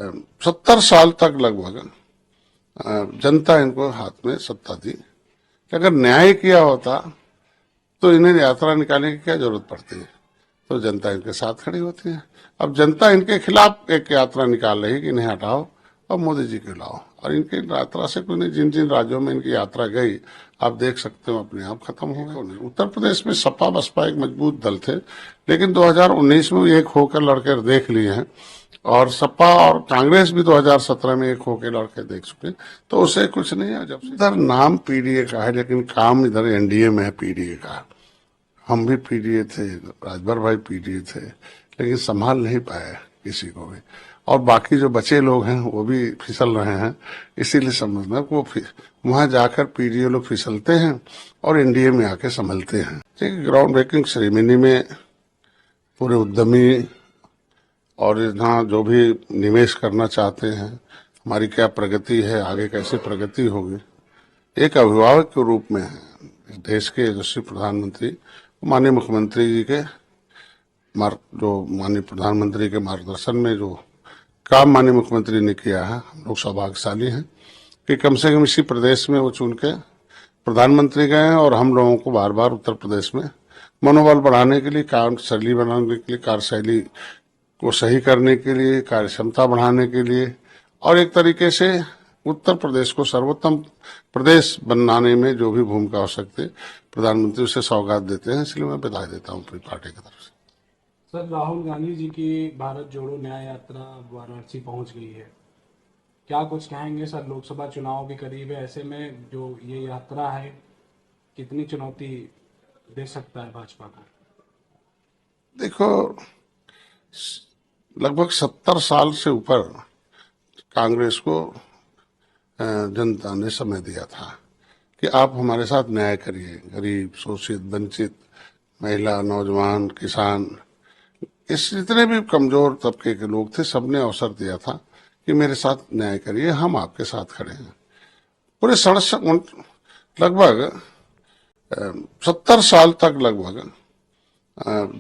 70 साल तक लगभग जनता इनको हाथ में सत्ता दी कि अगर न्याय किया होता तो इन्हें यात्रा निकालने की क्या जरूरत पड़ती है। तो जनता इनके साथ खड़ी होती है। अब जनता इनके खिलाफ एक यात्रा निकाल रही है कि इन्हें हटाओ और मोदी जी को लाओ, और इनकी यात्रा से कोई नहीं, जिन जिन राज्यों में इनकी यात्रा गई आप देख सकते हो अपने आप खत्म हो गए। उत्तर प्रदेश में सपा बसपा एक मजबूत दल थे, लेकिन 2019 में एक होकर लड़कर देख लिए हैं, और सपा और कांग्रेस भी 2017 में एक होकर लड़के देख चुके, तो उसे कुछ नहीं है। जब इधर नाम पीडीए का है लेकिन काम इधर एनडीए में है पीडीए का। हम भी पीडीए थे, राजभर भाई पीडीए थे, लेकिन संभाल नहीं पाए किसी को भी, और बाकी जो बचे लोग हैं वो भी फिसल रहे हैं। इसीलिए समझना वो वहां जाकर पीडीए लोग फिसलते हैं और एनडीए में आके संभलते हैं। ठीक, ग्राउंड ब्रेकिंग सेरेमनी में पूरे उद्यमी और यहाँ जो भी निवेश करना चाहते हैं, हमारी क्या प्रगति है, आगे कैसे प्रगति होगी, एक अभिभावक के रूप में है देश के यशस्वी प्रधानमंत्री, माननीय मुख्यमंत्री जी के जो माननीय प्रधानमंत्री के मार्गदर्शन में जो काम माननीय मुख्यमंत्री ने किया है, हम लोग सौभाग्यशाली हैं कि कम से कम इसी प्रदेश में वो चुन के प्रधानमंत्री गए हैं, और हम लोगों को बार बार उत्तर प्रदेश में मनोबल बढ़ाने के लिए, कार्यशैली बनाने के लिए, कार्यशैली को सही करने के लिए, कार्य क्षमता बढ़ाने के लिए, और एक तरीके से उत्तर प्रदेश को सर्वोत्तम प्रदेश बनाने में जो भी भूमिका हो सकती है प्रधानमंत्री उसे सौगात देते हैं। इसलिए मैं बधाई देता हूँ अपनी पार्टी की तरफ से। सर, राहुल गांधी जी की भारत जोड़ो न्याय यात्रा वाराणसी पहुंच गई है, क्या कुछ कहेंगे सर? लोकसभा चुनाव भी करीब है, ऐसे में जो ये यात्रा है कितनी चुनौती दे सकता है भाजपा को? देखो, लगभग 70 साल से ऊपर कांग्रेस को जनता ने समय दिया था कि आप हमारे साथ न्याय करिए। गरीब, शोषित, वंचित, महिला, नौजवान, किसान, इस जितने भी कमजोर तबके के लोग थे, सबने अवसर दिया था कि मेरे साथ न्याय करिए, हम आपके साथ खड़े हैं। पूरे लगभग 70 साल तक लगभग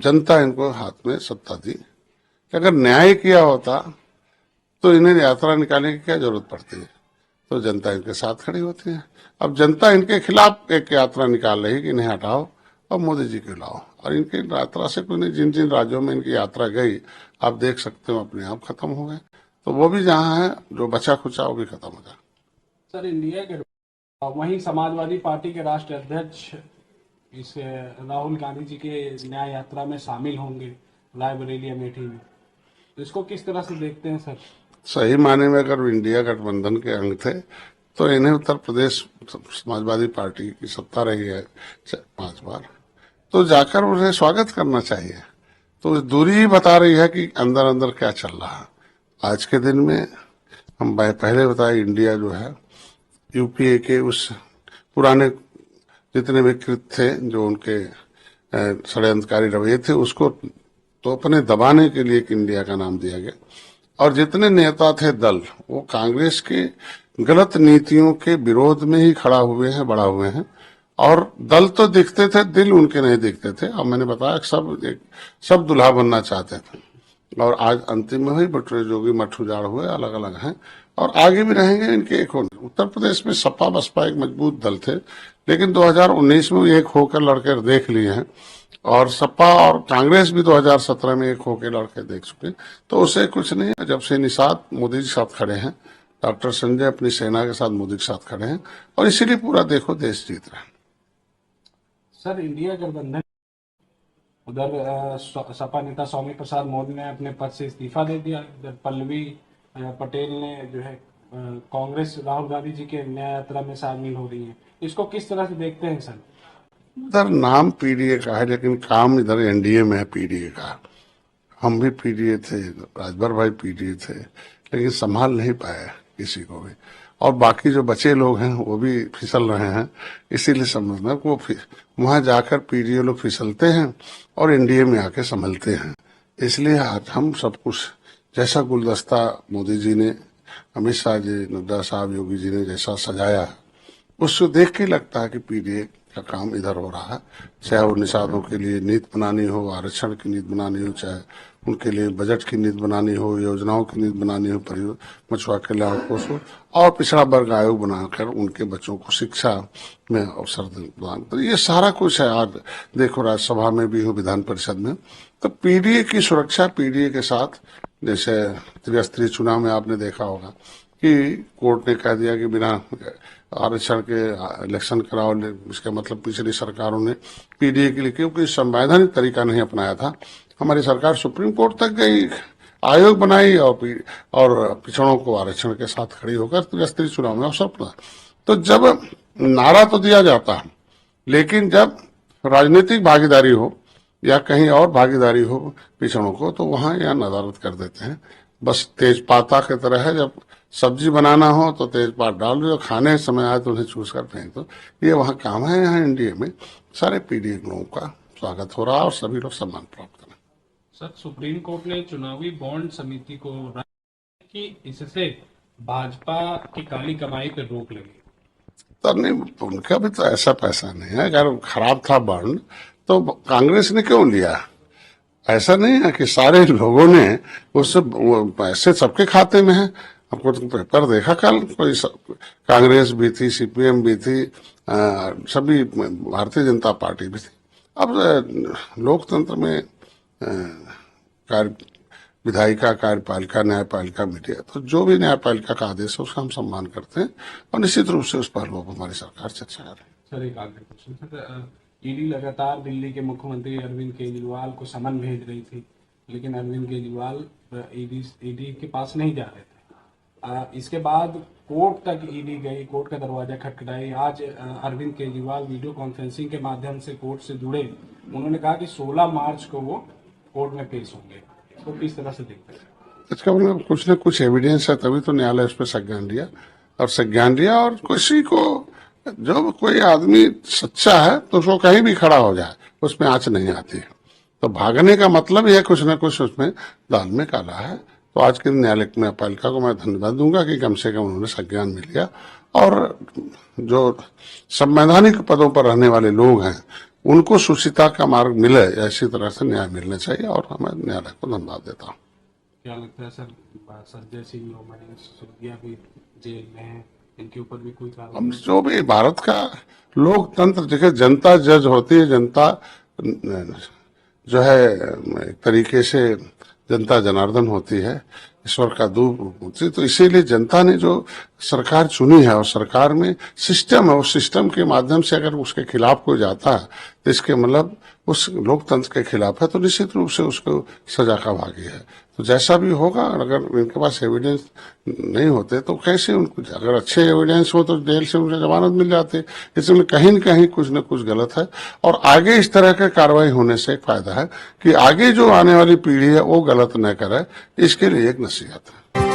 जनता इनको हाथ में सत्ता दी कि अगर न्याय किया होता तो इन्हें यात्रा निकालने की क्या जरूरत पड़ती है। तो जनता इनके साथ खड़ी होती है। अब जनता इनके खिलाफ एक यात्रा निकाल रही है कि इन्हें हटाओ और मोदी जी को लाओ, और इनकी यात्रा से कोई नहीं, जिन जिन राज्यों में इनकी यात्रा गई आप देख सकते हो अपने आप खत्म हो गए, तो वो भी जहाँ है जो बचा खुचा वो भी खत्म हो जाए। सर, इंडिया के वहीं समाजवादी पार्टी के राष्ट्रीय अध्यक्ष इस राहुल गांधी जी के न्याय यात्रा में शामिल होंगे रायबरेली अमेठी में, तो इसको किस तरह से देखते हैं सर? सही माने में अगर इंडिया गठबंधन के अंग थे तो इन्हें उत्तर प्रदेश समाजवादी पार्टी की सत्ता रही है 5 बार, तो जाकर उन्हें स्वागत करना चाहिए। तो दूरी ही बता रही है कि अंदर अंदर क्या चल रहा है। आज के दिन में हम पहले बताए, इंडिया जो है यूपीए के उस पुराने जितने भी कृत थे जो उनके षड्यंत्रकारी रवैये थे, उसको तो अपने दबाने के लिए एक इंडिया का नाम दिया गया, और जितने नेता थे दल वो कांग्रेस के गलत नीतियों के विरोध में ही खड़ा हुए हैं, बढ़ा हुए हैं, और दल तो दिखते थे, दिल उनके नहीं दिखते थे। अब मैंने बताया सब दुल्हा बनना चाहते थे, और आज अंतिम में हुई बटुरे जोगी मठ उजाड़ हुए, अलग अलग हैं, और आगे भी रहेंगे इनके एक होने। उत्तर प्रदेश में सपा बसपा एक मजबूत दल थे, लेकिन 2019 में एक होकर लड़कर देख लिए हैं, और सपा और कांग्रेस भी 2017 में एक होकर लड़के देख चुके, तो उसे कुछ नहीं है। जब से निषाद मोदी जी साथ खड़े हैं, डॉक्टर संजय अपनी सेना के साथ मोदी के साथ खड़े हैं, और इसीलिए पूरा देखो देश जीत रहा है। सर, इंडिया गठबंधन उधर सपा नेता स्वामी प्रसाद मौर्य ने अपने पद से इस्तीफा दे दिया, इधर पल्लवी पटेल ने जो है कांग्रेस राहुल गांधी जी के न्याय यात्रा में शामिल हो रही है, इसको किस तरह से देखते हैं सर? इधर नाम पीडीए का है लेकिन काम इधर एनडीए में है पीडीए का। हम भी पीडीए थे, राजभर भाई पीडीए थे, लेकिन संभाल नहीं पाए किसी को भी, और बाकी जो बचे लोग हैं वो भी फिसल रहे हैं। इसीलिए समझना वो वहां जाकर पीडीए लोग फिसलते हैं और एनडीए में आके संभलते हैं। इसलिए आज हम सब कुछ जैसा गुलदस्ता मोदी जी ने, अमित शाह जी, नड्डा साहब, योगी जी ने जैसा सजाया, उसको देख के लगता है कि पीडीए का काम इधर हो रहा है। चाहे वो निषादों के लिए नीति बनानी हो, आरक्षण की नीति बनानी हो, चाहे उनके लिए बजट की नीति बनानी हो, योजनाओं की नीति बनानी हो, मछुआ कल्याण कोष हो, और पिछड़ा वर्ग आयोग बनाकर उनके बच्चों को शिक्षा में अवसर प्रदान। तो ये सारा कुछ है। आज देखो राज्यसभा में भी हो, विधान परिषद में, तो पीडीए की सुरक्षा, पीडीए के साथ, जैसे त्रिस्तरीय चुनाव में आपने देखा होगा कि कोर्ट ने कह दिया कि बिना आरक्षण के इलेक्शन कराओ, इसका मतलब पिछली सरकारों ने पीडीए के लिए, क्योंकि संवैधानिक तरीका नहीं अपनाया था, हमारी सरकार सुप्रीम कोर्ट तक गई, आयोग बनाई और पिछड़ों को आरक्षण के साथ खड़ी होकर त्रिस्तरीय चुनाव में अवसर पड़ा। तो जब नारा तो दिया जाता है, लेकिन जब राजनीतिक भागीदारी हो या कहीं और भागीदारी हो पिछड़ों को, तो वहां यह नदारत कर देते हैं। बस तेजपाता की तरह है, जब सब्जी बनाना हो तो तेजपात डाल दो, खाने समय आए तो उन्हें चूस कर फेंक दो। ये वहां काम है। यहाँ इंडिया में सारे पीडीए लोगों का स्वागत हो रहा है और सभी लोग सम्मान प्राप्त करें। सर, सुप्रीम कोर्ट ने चुनावी बॉन्ड समिति को राय कि इससे भाजपा की काली कमाई पर रोक लगी। तो नहीं, उनका भी तो ऐसा पैसा नहीं है। अगर खराब था बॉन्ड तो कांग्रेस ने क्यों लिया? ऐसा नहीं है कि सारे लोगों ने उससे, पैसे सबके खाते में है। आपको तो पेपर देखा कल, कोई कांग्रेस भी थी, सीपीएम भी थी, सभी, भारतीय जनता पार्टी भी थी। अब लोकतंत्र में विधायिका, कार्यपालिका, न्यायपालिका, मीडिया, तो जो भी न्यायपालिका का आदेश है उसका हम सम्मान करते हैं और निश्चित रूप से उस पर लोग, हमारी सरकार चर्चा कर रही है। सर, एक आखिरी क्वेश्चन। सर, ईडी लगातार दिल्ली के मुख्यमंत्री अरविंद केजरीवाल को समन भेज रही थी, लेकिन अरविंद केजरीवाल ईडी के पास नहीं जा रहे थे। इसके बाद कोर्ट तक ईडी गई, कोर्ट का दरवाजा खटखटाई। आज अरविंद केजरीवाल वीडियो कॉन्फ्रेंसिंग के माध्यम से कोर्ट से जुड़े। उन्होंने कहा कि 16 मार्च को वो कोर्ट में पेश होंगे। इसको किस तरह से देखते हैं? इसका मतलब कुछ न कुछ एविडेंस है, तभी तो न्यायालय उस पर संज्ञान लिया और किसी को, जो कोई आदमी सच्चा है तो उसको कहीं भी खड़ा हो जाए, उसमें आंच नहीं आती है। तो भागने का मतलब यह कुछ न कुछ उसमें दाल में काला है। तो आज के न्यायालय न्यायपालिका को मैं धन्यवाद दूंगा कि कम से कम उन्होंने संज्ञान में लिया, और जो संवैधानिक पदों पर रहने वाले लोग हैं उनको सुचिता का मार्ग मिले, ऐसी तरह से न्याय मिलना चाहिए, और मैं न्यायालय को धन्यवाद देता हूँ। क्या लगता है सर, संजय सिंह, मनीष सिसोदिया भी जेल में है, इनके ऊपर भी कोई कार्रवाई? हम जो भी भारत का लोकतंत्र, देखिए जनता जज होती है, जनता जो है एक तरीके से जनता जनार्दन होती है, ईश्वर का दूत होती है। तो इसीलिए जनता ने जो सरकार चुनी है और सरकार में सिस्टम है, उस सिस्टम के माध्यम से अगर उसके खिलाफ कोई जाता है तो इसके मतलब उस लोकतंत्र के खिलाफ है, तो निश्चित रूप से उसको सजा का भागी है। तो जैसा भी होगा, अगर इनके पास एविडेंस नहीं होते तो कैसे उनको, अगर अच्छे एविडेंस हो तो जेल से उन्हें जमानत मिल जाती। इसमें कहीं न कहीं कुछ न कुछ गलत है, और आगे इस तरह की कार्रवाई होने से एक फायदा है कि आगे जो आने वाली पीढ़ी है वो गलत न करे, इसके लिए एक नसीहत है।